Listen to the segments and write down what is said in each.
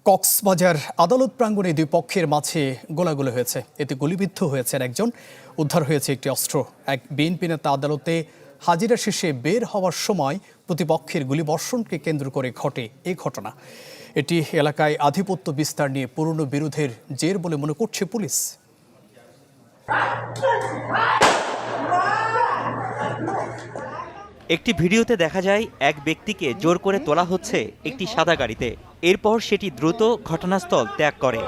কক্সবাজার আদালত প্রাঙ্গণে দুই পক্ষের মাঝে গোলাগুলি হয়েছে। এতে গুলিবিদ্ধ হয়েছেন একজন, উদ্ধার হয়েছে একটি অস্ত্র। এক বিএনপি নেতা আদালতে হাজিরা শেষে বের হওয়ার সময় প্রতিপক্ষের গুলিবর্ষণকে কেন্দ্র করে ঘটে এই ঘটনা। এটি এলাকায় আধিপত্য বিস্তার নিয়ে পুরনো বিরোধের জের বলে মনে করছে পুলিশ। একটি ভিডিওতে দেখা যায় এক ব্যক্তিকে জোর করে তোলা হচ্ছে একটি সাদা গাড়িতে। এরপর সেটি দ্রুত ঘটনাস্থল ত্যাগ করে।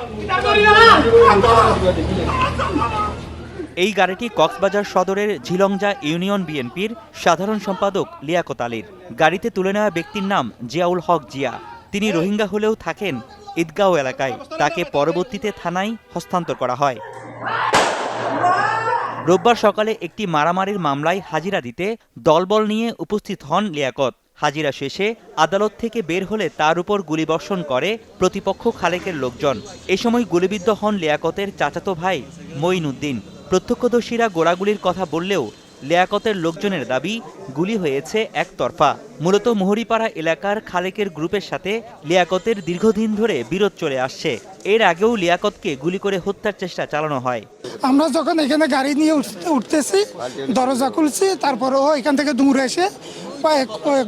এই গাড়িটি কক্সবাজার সদরের ঝিলংজা ইউনিয়ন বিএনপির সাধারণ সম্পাদক লিয়াকত আলীর। গাড়িতে তুলে নেওয়া ব্যক্তির নাম জিয়াউল হক জিয়া। তিনি রোহিঙ্গা হলেও থাকেন ঈদগাঁও এলাকায়। তাকে পরবর্তীতে থানায় হস্তান্তর করা হয়। রোববার সকালে একটি মারামারির মামলায় হাজিরা দিতে দলবল নিয়ে উপস্থিত হন লিয়াকত। হাজিরা শেষে আদালত থেকে বের হলে তার উপর গুলিবর্ষণ করে প্রতিপক্ষ খালেকের লোকজন। এ সময় গুলিবিদ্ধ হন লিয়াকতের চাচাতো ভাই মঈনুদ্দিন। প্রত্যক্ষদর্শীরা গোলাগুলির কথা বললেও লিয়াকতের লোকজনের দাবি গুলি হয়েছে একতরফা। মূলত মুহুরীপাড়া এলাকার খালেকের গ্রুপের সাথে লিয়াকতের দীর্ঘদিন ধরে বিরোধ চলে আসছে। এর আগেও লিয়াকতকে গুলি করে হত্যার চেষ্টা চালানো হয়। আমরা যখন এখানে গাড়ি নিয়ে উঠতেছি, দরজা খুলছি, তারপরে ও এখান থেকে দূরে এসে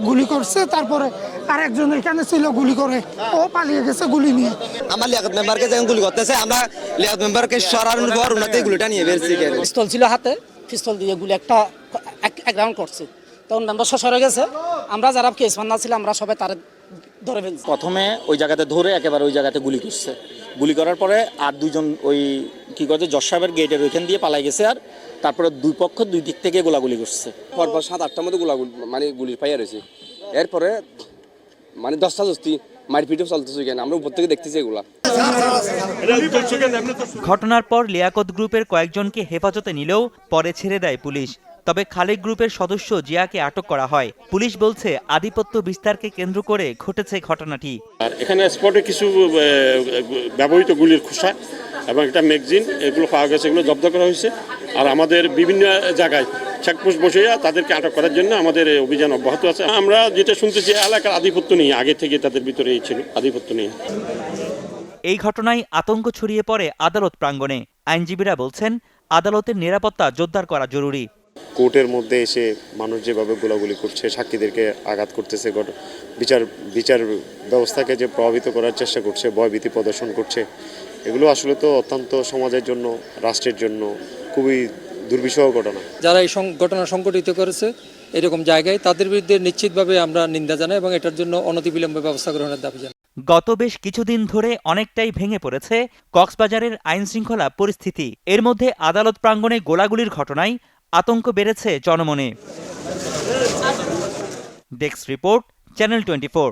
গুলি করছে। তারপরে আরেকজন এখানে ছিল, গুলি করে ও পালিয়ে গেছে গুলি নিয়ে। আমার লিয়াকত মেম্বারকে যখন গুলি করতেছে, আমরা লিয়াকত মেম্বারকে সরানোর পর ওনাতে গুলিটা নিয়ে বেরছি। পিস্তল ছিল হাতে, পিস্তল দিয়ে গুলি এক রাউন্ড করছে। তখন মেম্বার সরে গেছে। আমরা যারা কেস মান্না ছিল আমরা সবাই তারে ধরে ফেলছি। প্রথমে ওই জায়গাতে ধরে একেবারে ওই জায়গাতে গুলি করছে। গুলি করার পরে আর দুইজন ওই কি করছে, জজ সাহেবের গেটের ওইখান দিয়ে পালাই গেছে। আর তারপরে দুই পক্ষ দুই দিক থেকে গোলাগুলি করছে। পরপর 7-8টার মধ্যে মানে গুলির পাইয়া রয়েছে। এরপরে মানে 10টা দস্তি মারপিটও চলতেছে। এখানে আমরা উপর থেকে দেখতেছি এগুলা। ঘটনার পর লিয়াকত গ্রুপের কয়েকজনকে হেফাজতে নিলেও পরে ছেড়ে দেয় পুলিশ। তবে খালেক গ্রুপের সদস্য জিয়াকে আটক করা হয়। পুলিশ বলছে আধিপত্য বিস্তারকে কেন্দ্র করে ঘটেছে ঘটনাটি। আর এখানে স্পটে কিছু ব্যবহৃত গুলির খোসা এবং একটা ম্যাগজিন এগুলো পাওয়া গেছে, এগুলো জব্দ করা হয়েছে। আর আমাদের বিভিন্ন জায়গায় চেকপোস্ট বসিয়ে তাদেরকে আটক করার জন্য আমাদের অভিযান অব্যাহত আছে। আমরা যেটা শুনতেছি এলাকার আধিপত্য নিয়ে আগে থেকে তাদের ভিতরে ছিল আধিপত্য নিয়ে। এই ঘটনায় আতঙ্ক ছড়িয়ে পড়ে আদালত প্রাঙ্গণে। আইনজীবীরা বলছেন আদালতের নিরাপত্তা জোরদার করা জরুরি। কোর্টের মধ্যে এসে মানুষ যেভাবে গোলাগুলি করছে, সাক্ষীদেরকে আঘাত করতেছে, বিচার ব্যবস্থাকে যে প্রভাবিত করার চেষ্টা করছে, ভয়ভীতি প্রদর্শন করছে, এগুলো আসলে তো অত্যন্ত সমাজের জন্য, রাষ্ট্রের জন্য খুবই দুর্বিষহ ঘটনা। যারা এই ঘটনা সংঘটিত করেছে এরকম জায়গায়, তাদের বিরুদ্ধে নিশ্চিতভাবে আমরা নিন্দা জানাই এবং এটার জন্য অনতিবিলম্বে ব্যবস্থা গ্রহণের দাবি জানাই। গত বেশ কিছুদিন ধরে অনেকটাই ভেঙে পড়েছে কক্সবাজারের আইনশৃঙ্খলা পরিস্থিতি। এর মধ্যে আদালত প্রাঙ্গণে গোলাগুলির ঘটনায় আতঙ্ক বেড়েছে জনমনে। Desk report, channel 24।